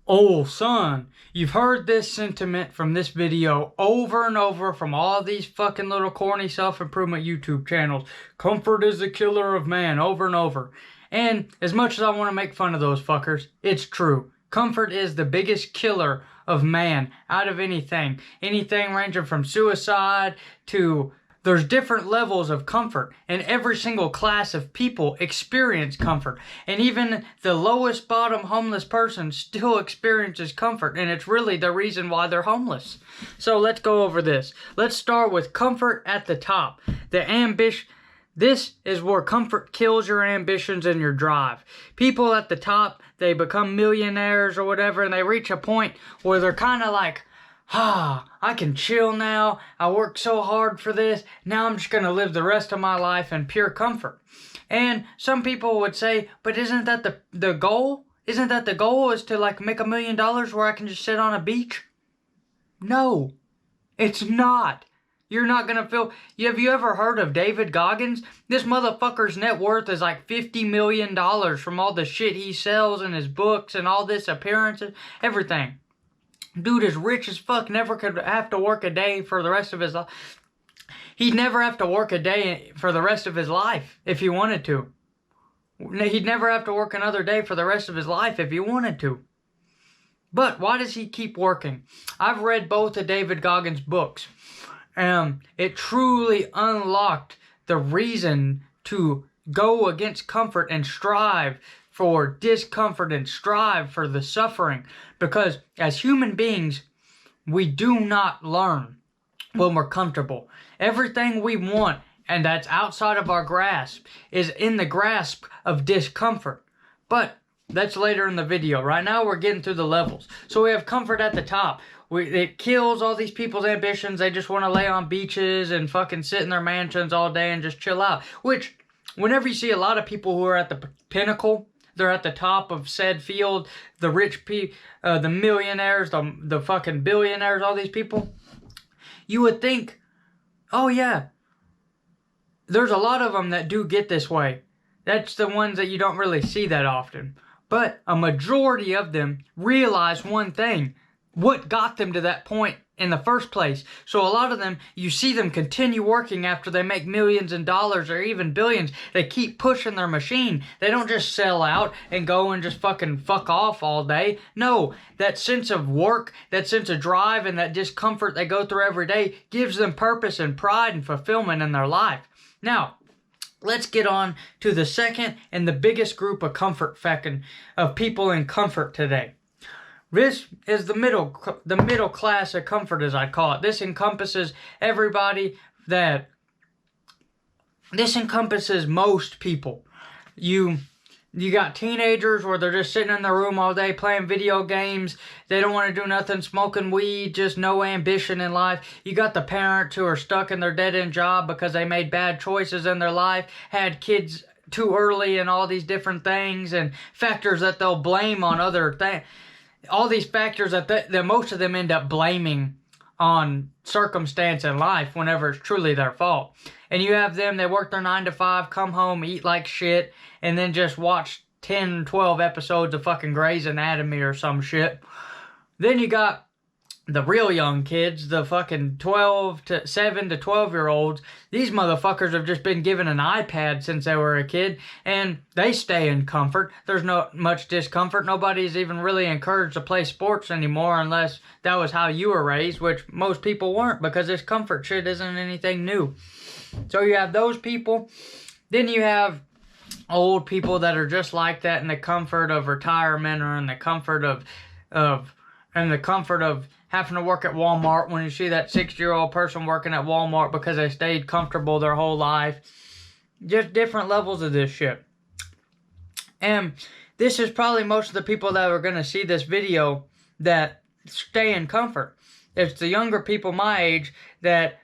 Oh, son, you've heard this sentiment from this video over and over from all these fucking little corny self-improvement YouTube channels. Comfort is the killer of man, over and over. And as much as I want to make fun of those fuckers, it's true. Comfort is the biggest killer of man out of anything. Anything ranging from suicide to... There's different levels of comfort, and every single class of people experience comfort. And even the lowest bottom homeless person still experiences comfort, and it's really the reason why they're homeless. So let's go over this. Let's start with comfort at the top. The ambition. This is where comfort kills your ambitions and your drive. People at the top, they become millionaires or whatever, and they reach a point where they're kind of like, I can chill now. I worked so hard for this. Now I'm just going to live the rest of my life in pure comfort. And some people would say, but isn't that the goal? Isn't that the goal, is to like make $1 million where I can just sit on a beach? No, it's not. You're not going to feel... Have you ever heard of David Goggins? This motherfucker's net worth is like $50 million from all the shit he sells in his books and all this appearances, everything. Dude is rich as fuck, never could have to work a day for the rest of his life. He'd never have to work a day for the rest of his life if he wanted to. He'd never have to work another day for the rest of his life if he wanted to. But why does he keep working? I've read both of David Goggins' books. It truly unlocked the reason to go against comfort and strive for discomfort and strive for the suffering. Because as human beings, we do not learn when we're comfortable. Everything we want, and that's outside of our grasp, is in the grasp of discomfort. But that's later in the video. Right now we're getting through the levels. So we have comfort at the top. It kills all these people's ambitions. They just want to lay on beaches and fucking sit in their mansions all day and just chill out. Which, whenever you see a lot of people who are at the pinnacle, they're at the top of said field, the rich people, the millionaires, the fucking billionaires, all these people, you would think, oh yeah, there's a lot of them that do get this way. That's the ones that you don't really see that often. But a majority of them realize one thing: what got them to that point in the first place. So a lot of them, you see them continue working after they make millions in dollars or even billions. They keep pushing their machine. They don't just sell out and go and just fucking fuck off all day. No, that sense of work, that sense of drive, and that discomfort they go through every day gives them purpose and pride and fulfillment in their life. Now, let's get on to the second and the biggest group of of people in comfort today. This is the middle class of comfort, as I call it. This encompasses everybody that... This encompasses most people. You got teenagers where they're just sitting in their room all day playing video games. They don't want to do nothing, smoking weed, just no ambition in life. You got the parents who are stuck in their dead-end job because they made bad choices in their life, had kids too early and all these different things and factors that they'll blame on other things. All these factors that most of them end up blaming on circumstance in life whenever it's truly their fault. And you have them, they work their 9 to 5, come home, eat like shit, and then just watch 10, 12 episodes of fucking Grey's Anatomy or some shit. Then you got the real young kids, the fucking 7 to 12-year-olds. These motherfuckers have just been given an iPad since they were a kid, and they stay in comfort. There's not much discomfort. Nobody's even really encouraged to play sports anymore unless that was how you were raised, which most people weren't, because this comfort shit isn't anything new. So you have those people. Then you have old people that are just like that in the comfort of retirement, or in the comfort of having to work at Walmart, when you see that 60-year-old person working at Walmart because they stayed comfortable their whole life. Just different levels of this shit. And this is probably most of the people that are going to see this video that stay in comfort. It's the younger people my age that...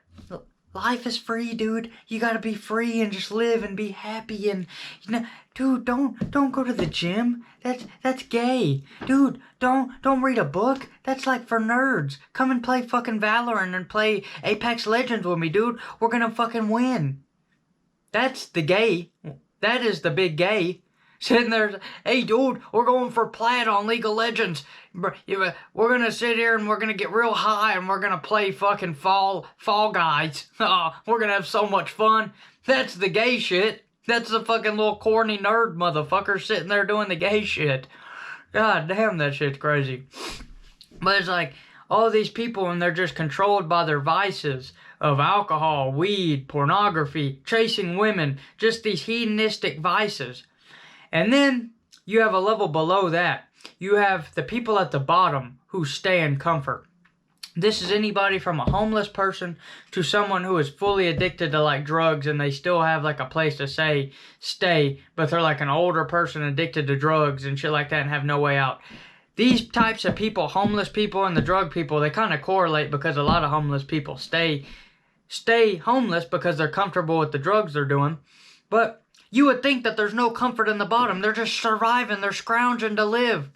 Life is free, dude. You gotta be free and just live and be happy. And, dude, don't go to the gym. That's gay. Dude, don't read a book. That's like for nerds. Come and play fucking Valorant and play Apex Legends with me, dude. We're gonna fucking win. That's the gay. That is the big gay. Sitting there, hey dude, we're going for plat on League of Legends. We're gonna sit here and we're gonna get real high and we're gonna play fucking Fall Guys. Oh, we're gonna have so much fun. That's the gay shit. That's the fucking little corny nerd motherfucker sitting there doing the gay shit. God damn, that shit's crazy. But it's like, all these people and they're just controlled by their vices of alcohol, weed, pornography, chasing women, just these hedonistic vices. And then you have a level below that. You have the people at the bottom who stay in comfort. This is anybody from a homeless person to someone who is fully addicted to like drugs and they still have like a place to stay, but they're like an older person addicted to drugs and shit like that and have no way out. These types of people, homeless people and the drug people, they kind of correlate because a lot of homeless people stay homeless because they're comfortable with the drugs they're doing. But you would think that there's no comfort in the bottom. They're just surviving. They're scrounging to live.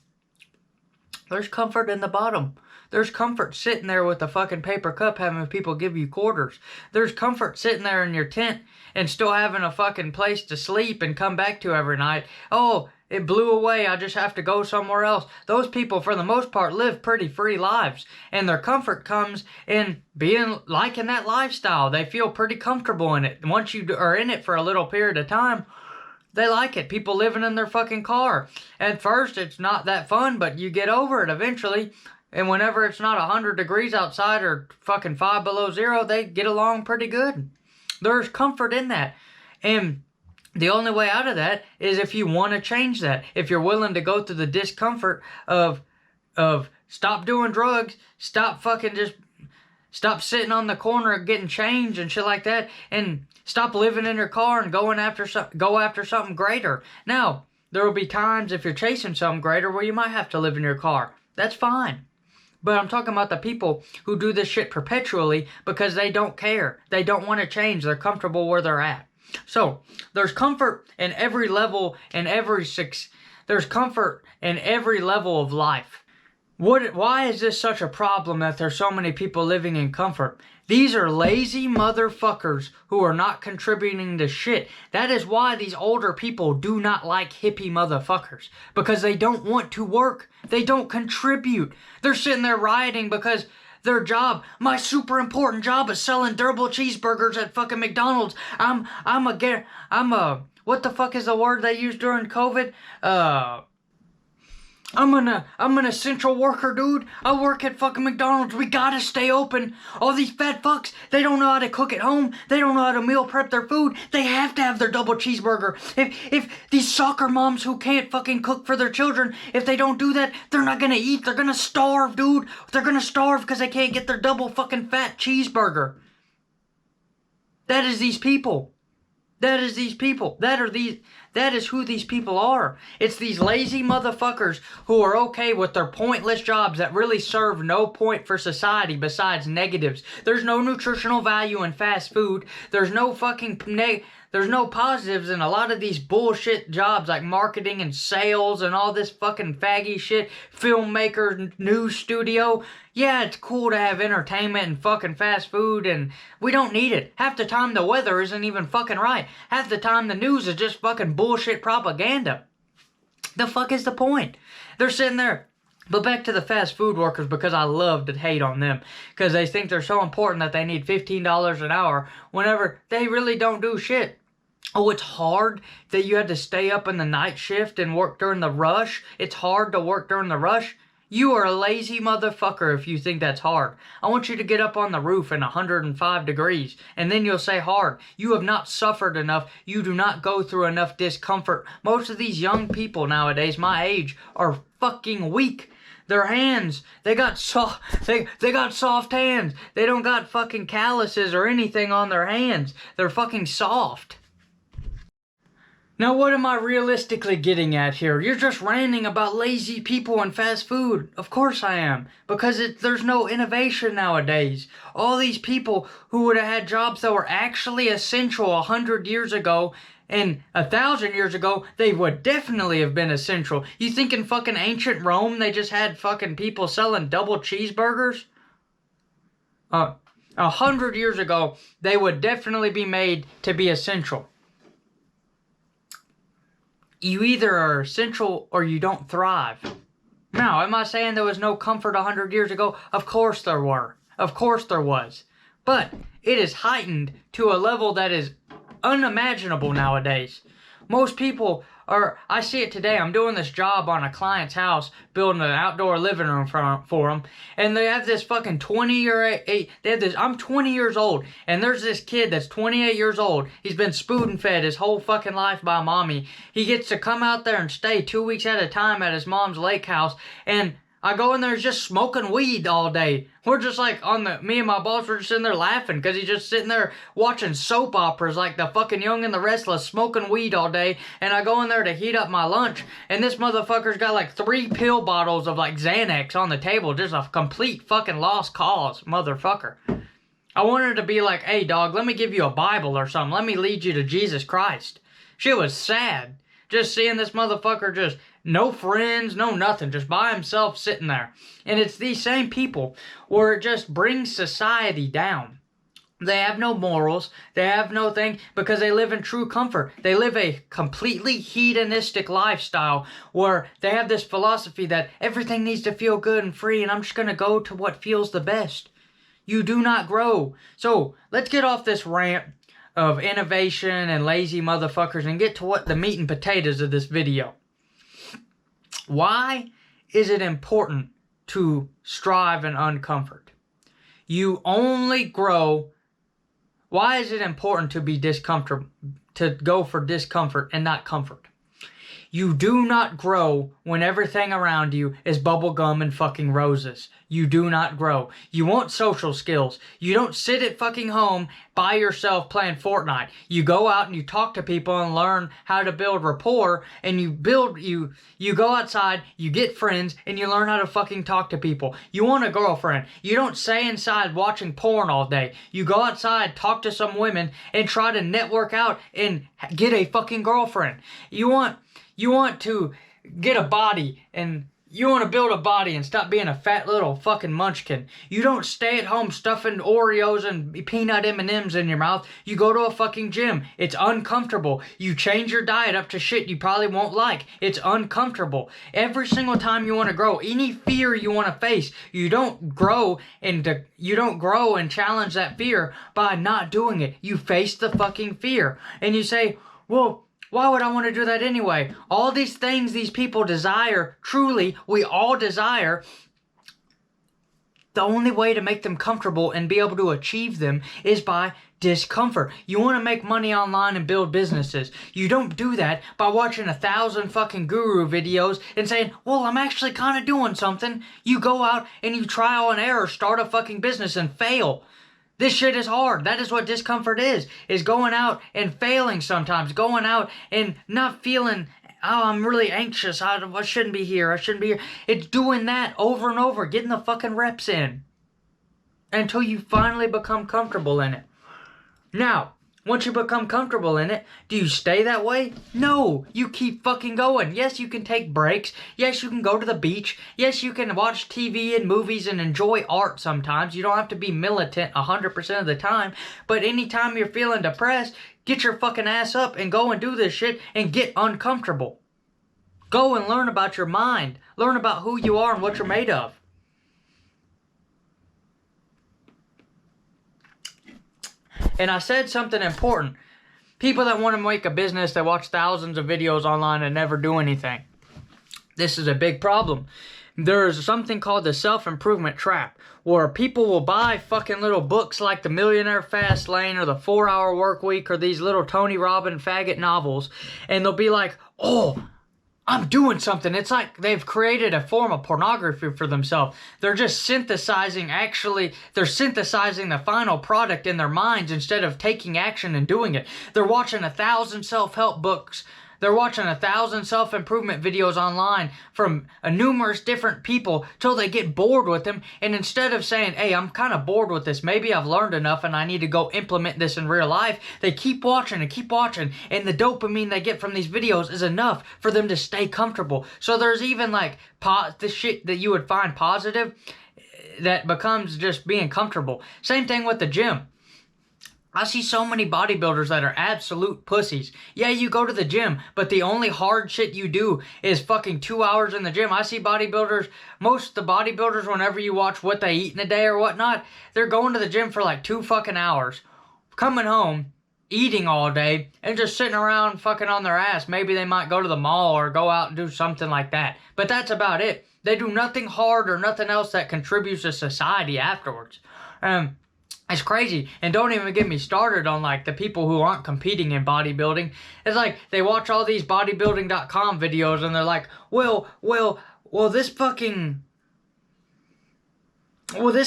There's comfort in the bottom. There's comfort sitting there with a fucking paper cup having people give you quarters. There's comfort sitting there in your tent and still having a fucking place to sleep and come back to every night. Oh, it blew away. I just have to go somewhere else. Those people, for the most part, live pretty free lives. And their comfort comes in liking that lifestyle. They feel pretty comfortable in it. Once you are in it for a little period of time, they like it. People living in their fucking car. At first, it's not that fun, but you get over it eventually. And whenever it's not 100 degrees outside or fucking 5 below zero, they get along pretty good. There's comfort in that. And the only way out of that is if you want to change that. If you're willing to go through the discomfort of stop doing drugs, stop sitting on the corner getting change and shit like that, and stop living in your car and go after something greater. Now, there will be times if you're chasing something greater where you might have to live in your car. That's fine. But I'm talking about the people who do this shit perpetually because they don't care. They don't want to change. They're comfortable where they're at. So, there's comfort in every level and there's comfort in every level of life. Why is this such a problem that there's so many people living in comfort? These are lazy motherfuckers who are not contributing to shit. That is why these older people do not like hippie motherfuckers. Because they don't want to work. They don't contribute. They're sitting there rioting because their job, my super important job is selling durable cheeseburgers at fucking McDonald's. What the fuck is the word they used during COVID? I'm an essential worker, dude. I work at fucking McDonald's. We gotta stay open. All these fat fucks, they don't know how to cook at home. They don't know how to meal prep their food. They have to have their double cheeseburger. If these soccer moms who can't fucking cook for their children, if they don't do that, they're not gonna eat. They're gonna starve, dude. They're gonna starve because they can't get their double fucking fat cheeseburger. That is these people. That is these people. That is who these people are. It's these lazy motherfuckers who are okay with their pointless jobs that really serve no point for society besides negatives. There's no nutritional value in fast food. There's no fucking there's no positives in a lot of these bullshit jobs like marketing and sales and all this fucking faggy shit. Filmmaker, news studio. Yeah, it's cool to have entertainment and fucking fast food, and we don't need it. Half the time the weather isn't even fucking right. Half the time the news is just fucking bullshit propaganda. The fuck is the point? They're sitting there. But back to the fast food workers, because I love to hate on them. Because they think they're so important that they need $15 an hour whenever they really don't do shit. Oh, it's hard that you had to stay up in the night shift and work during the rush. It's hard to work during the rush. You are a lazy motherfucker if you think that's hard. I want you to get up on the roof in 105 degrees, and then you'll say hard. You have not suffered enough. You do not go through enough discomfort. Most of these young people nowadays, my age, are fucking weak. Their hands, they got soft hands. They don't got fucking calluses or anything on their hands. They're fucking soft. Now, what am I realistically getting at here? You're just ranting about lazy people and fast food. Of course I am. Because there's no innovation nowadays. All these people who would have had jobs that were actually essential 100 years ago and 1,000 years ago, they would definitely have been essential. You think in fucking ancient Rome they just had fucking people selling double cheeseburgers? 100 years ago, they would definitely be made to be essential. you either are essential or you don't thrive. Now, am I saying there was no comfort 100 years ago? Of course there were. Of course there was. But it is heightened to a level that is unimaginable nowadays. Most people are, I see it today, I'm doing this job on a client's house, building an outdoor living room for them, and they have this fucking 20-year-old, I'm 20 years old, and there's this kid that's 28 years old. He's been spoon fed his whole fucking life by mommy. He gets to come out there and stay 2 weeks at a time at his mom's lake house, and I go in there just smoking weed all day. We're just like me and my boss were just sitting there laughing because he's just sitting there watching soap operas like The fucking Young and the Restless, smoking weed all day. And I go in there to heat up my lunch, and this motherfucker's got like 3 pill bottles of like Xanax on the table. Just a complete fucking lost cause, motherfucker. I wanted to be like, hey dog, let me give you a Bible or something. Let me lead you to Jesus Christ. Shit was sad. Just seeing this motherfucker just no friends, no nothing, just by himself sitting there. And it's these same people where it just brings society down. They have no morals, they have no thing, because they live in true comfort. They live a completely hedonistic lifestyle where they have this philosophy that everything needs to feel good and free, and I'm just going to go to what feels the best. You do not grow. So let's get off this rant of innovation and lazy motherfuckers and get to what the meat and potatoes of this video. Why is it important to strive and uncomfort? You only grow. Why is it important to be discomfortable, to go for discomfort and not comfort? You do not grow when everything around you is bubblegum and fucking roses. You do not grow. You want social skills. You don't sit at fucking home by yourself playing Fortnite. You go out and you talk to people and learn how to build rapport, and you go outside, you get friends, and you learn how to fucking talk to people. You want a girlfriend. You don't stay inside watching porn all day. You go outside, talk to some women, and try to network out and get a fucking girlfriend. You want to get a body, and you want to build a body and stop being a fat little fucking munchkin. You don't stay at home stuffing Oreos and peanut M&Ms in your mouth. You go to a fucking gym. It's uncomfortable. You change your diet up to shit you probably won't like. It's uncomfortable. Every single time you want to grow, any fear you want to face, you don't grow and challenge that fear by not doing it. You face the fucking fear. And you say, well, why would I want to do that anyway? All these things these people desire, truly, we all desire. The only way to make them comfortable and be able to achieve them is by discomfort. You want to make money online and build businesses. You don't do that by watching 1,000 fucking guru videos and saying, well, I'm actually kind of doing something. You go out and you trial and error, start a fucking business and fail. This shit is hard. That is what discomfort is going out and failing sometimes, going out and not feeling, oh, I'm really anxious, I shouldn't be here, I shouldn't be here. It's doing that over and over, getting the fucking reps in until you finally become comfortable in it. Now, once you become comfortable in it, do you stay that way? No, you keep fucking going. Yes, you can take breaks. Yes, you can go to the beach. Yes, you can watch TV and movies and enjoy art sometimes. You don't have to be militant 100% of the time. But anytime you're feeling depressed, get your fucking ass up and go and do this shit and get uncomfortable. Go and learn about your mind. Learn about who you are and what you're made of. And I said something important. People that want to make a business, that watch thousands of videos online and never do anything. This is a big problem. There's something called the self-improvement trap, where people will buy fucking little books like The Millionaire Fast Lane or The 4-Hour Work Week or these little Tony Robbins faggot novels, and they'll be like, oh, I'm doing something. It's like they've created a form of pornography for themselves. They're just synthesizing, they're synthesizing the final product in their minds instead of taking action and doing it. They're watching 1,000 self-help books. They're watching 1,000 self-improvement videos online from numerous different people till they get bored with them. And instead of saying, hey, I'm kind of bored with this, maybe I've learned enough and I need to go implement this in real life, they keep watching and keep watching. And the dopamine they get from these videos is enough for them to stay comfortable. So there's even like the shit that you would find positive that becomes just being comfortable. Same thing with the gym. I see so many bodybuilders that are absolute pussies. Yeah, you go to the gym, but the only hard shit you do is fucking 2 hours in the gym. I see bodybuilders, most of the bodybuilders, whenever you watch what they eat in a day or whatnot, they're going to the gym for like 2 fucking hours, coming home, eating all day, and just sitting around fucking on their ass. Maybe they might go to the mall or go out and do something like that. But that's about it. They do nothing hard or nothing else that contributes to society afterwards. It's crazy. And don't even get me started on like the people who aren't competing in bodybuilding. It's like they watch all these bodybuilding.com videos and they're like, well, this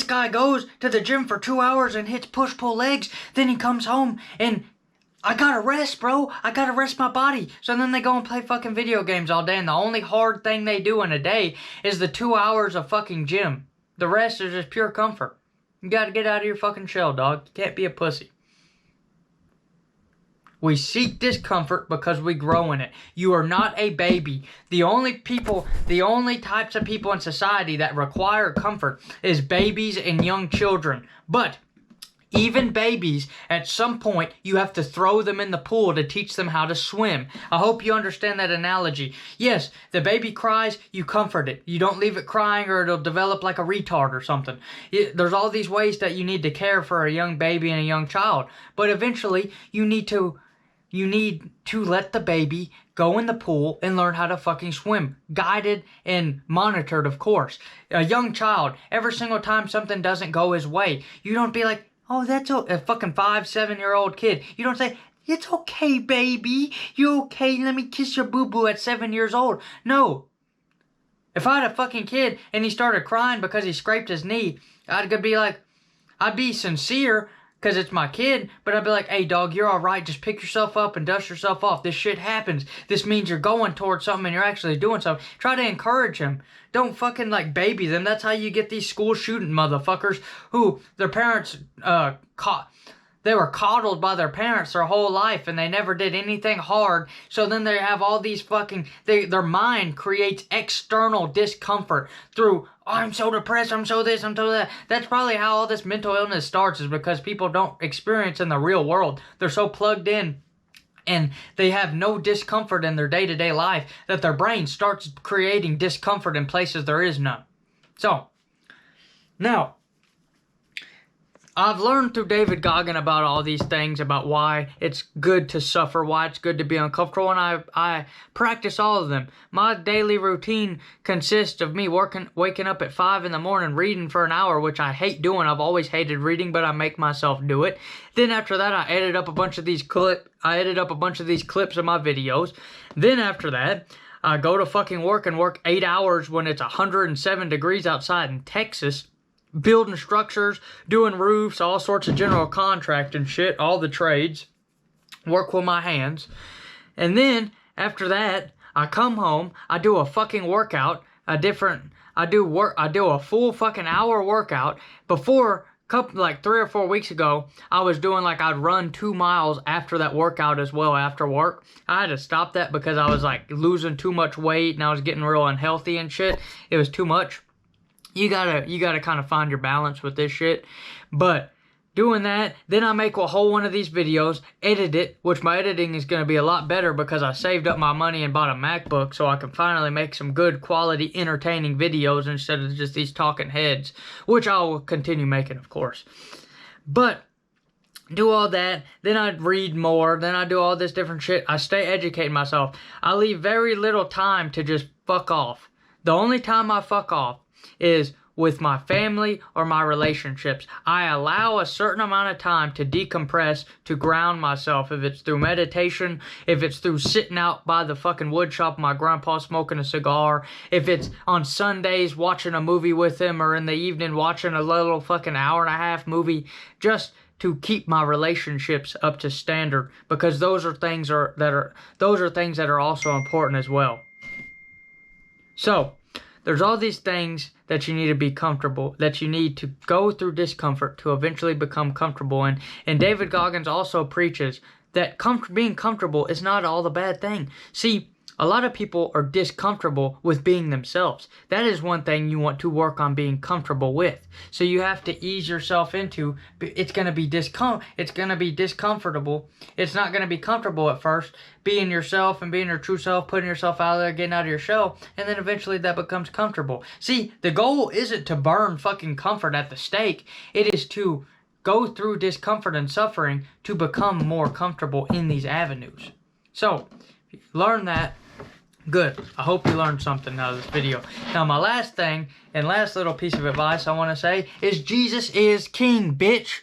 guy goes to the gym for 2 hours and hits push-pull legs. Then he comes home and I gotta rest, bro. I gotta rest my body. So then they go and play fucking video games all day. And the only hard thing they do in a day is the 2 hours of fucking gym. The rest is just pure comfort. You gotta get out of your fucking shell, dog. You can't be a pussy. We seek discomfort because we grow in it. You are not a baby. The only types of people in society that require comfort is babies and young children. But even babies, at some point, you have to throw them in the pool to teach them how to swim. I hope you understand that analogy. Yes, the baby cries, you comfort it. You don't leave it crying or it'll develop like a retard or something. There's all these ways that you need to care for a young baby and a young child. But eventually, you need to let the baby go in the pool and learn how to fucking swim. Guided and monitored, of course. A young child, every single time something doesn't go his way, you don't be like, oh, that's a fucking 5-7-year-old kid. You don't say, it's okay, baby. You okay? Let me kiss your boo-boo at 7 years old. No. If I had a fucking kid and he started crying because he scraped his knee, I'd be like, I'd be sincere because it's my kid, but I'd be like, hey, dog, you're all right. Just pick yourself up and dust yourself off. This shit happens. This means you're going towards something and you're actually doing something. Try to encourage him. Don't fucking, like, baby them. That's how you get these school shooting motherfuckers who their parents they were coddled by their parents their whole life and they never did anything hard. So then they have all these fucking, their mind creates external discomfort through, oh, I'm so depressed, I'm so this, I'm so that. That's probably how all this mental illness starts, is because people don't experience in the real world. They're so plugged in and they have no discomfort in their day-to-day life that their brain starts creating discomfort in places there is none. So, now, I've learned through David Goggin about all these things, about why it's good to suffer, why it's good to be uncomfortable, and I practice all of them. My daily routine consists of me waking up at 5 in the morning, reading for an hour, which I hate doing. I've always hated reading, but I make myself do it. Then after that, I edit up a bunch of these clips of my videos. Then after that, I go to fucking work and work 8 hours when it's 107 degrees outside in Texas. Building structures, doing roofs, all sorts of general contracting shit, all the trades. Work with my hands. And then, after that, I come home, I do a fucking workout, I do a full fucking hour workout. Before, like 3 or 4 weeks ago, I was doing like I'd run 2 miles after that workout as well after work. I had to stop that because I was like losing too much weight and I was getting real unhealthy and shit. It was too much. You gotta kind of find your balance with this shit. But doing that, then I make a whole one of these videos, edit it, which my editing is going to be a lot better because I saved up my money and bought a MacBook so I can finally make some good quality entertaining videos instead of just these talking heads, which I will continue making, of course. But do all that, then I read more, then I do all this different shit. I stay educating myself. I leave very little time to just fuck off. The only time I fuck off is with my family or my relationships. I allow a certain amount of time to decompress, to ground myself. If it's through meditation, if it's through sitting out by the fucking wood shop with my grandpa smoking a cigar, if it's on Sundays watching a movie with him, or in the evening watching a little fucking hour-and-a-half movie, just to keep my relationships up to standard, because those are things that are also important as well. So, there's all these things that you need to be comfortable, that you need to go through discomfort to eventually become comfortable. And David Goggins also preaches that being comfortable is not all the bad thing. See, A lot of people are discomfortable with being themselves. That is one thing you want to work on being comfortable with. So you have to ease yourself into, it's going to be discomfortable. It's not going to be comfortable at first, being yourself and being your true self, putting yourself out there, getting out of your shell, and then eventually that becomes comfortable. See, the goal isn't to burn fucking comfort at the stake. It is to go through discomfort and suffering to become more comfortable in these avenues. So, learn that. Good. I hope you learned something out of this video. Now, my last thing and last little piece of advice I want to say is Jesus is king, bitch.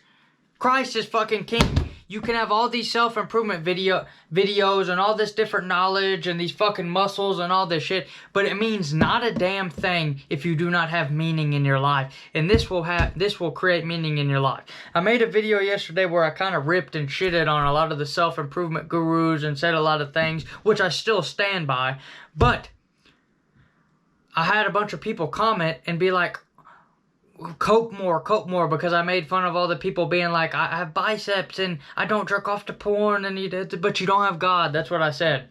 Christ is fucking king. You can have all these self-improvement videos and all this different knowledge and these fucking muscles and all this shit, but it means not a damn thing if you do not have meaning in your life. And this will create meaning in your life. I made a video yesterday where I kind of ripped and shitted on a lot of the self-improvement gurus and said a lot of things, which I still stand by, but I had a bunch of people comment and be like, cope more, because I made fun of all the people being like, I have biceps and I don't jerk off to porn, and but you don't have God. That's what I said.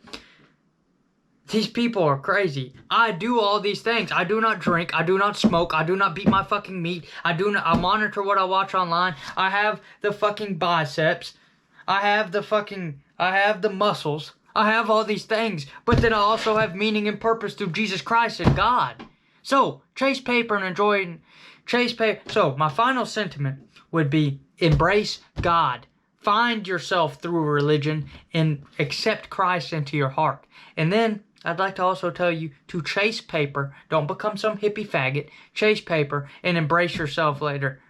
These people are crazy. I do all these things. I do not drink. I do not smoke. I do not beat my fucking meat. I monitor what I watch online. I have the fucking biceps. I have the muscles. I have all these things. But then I also have meaning and purpose through Jesus Christ and God. So, chase paper and enjoy... So, my final sentiment would be embrace God. Find yourself through religion and accept Christ into your heart. And then, I'd like to also tell you to chase paper. Don't become some hippie faggot. Chase paper and embrace yourself later.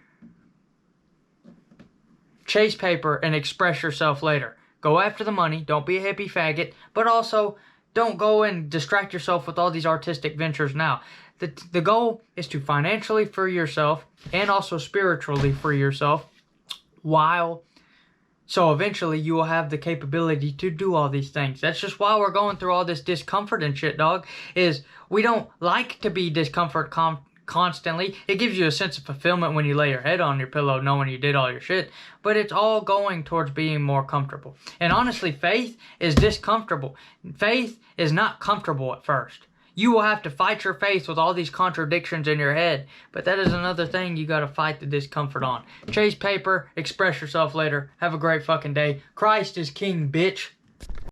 Chase paper and express yourself later. Go after the money. Don't be a hippie faggot. But also, don't go and distract yourself with all these artistic ventures now. The goal is to financially free yourself and also spiritually free yourself, so eventually you will have the capability to do all these things. That's just why we're going through all this discomfort and shit, dog, is we don't like to be discomfort constantly. It gives you a sense of fulfillment when you lay your head on your pillow knowing you did all your shit, but it's all going towards being more comfortable. And honestly, faith is discomfortable. Faith is not comfortable at first. You will have to fight your faith with all these contradictions in your head, but that is another thing you got to fight the discomfort on. Chase paper, express yourself later. Have a great fucking day. Christ is king, bitch.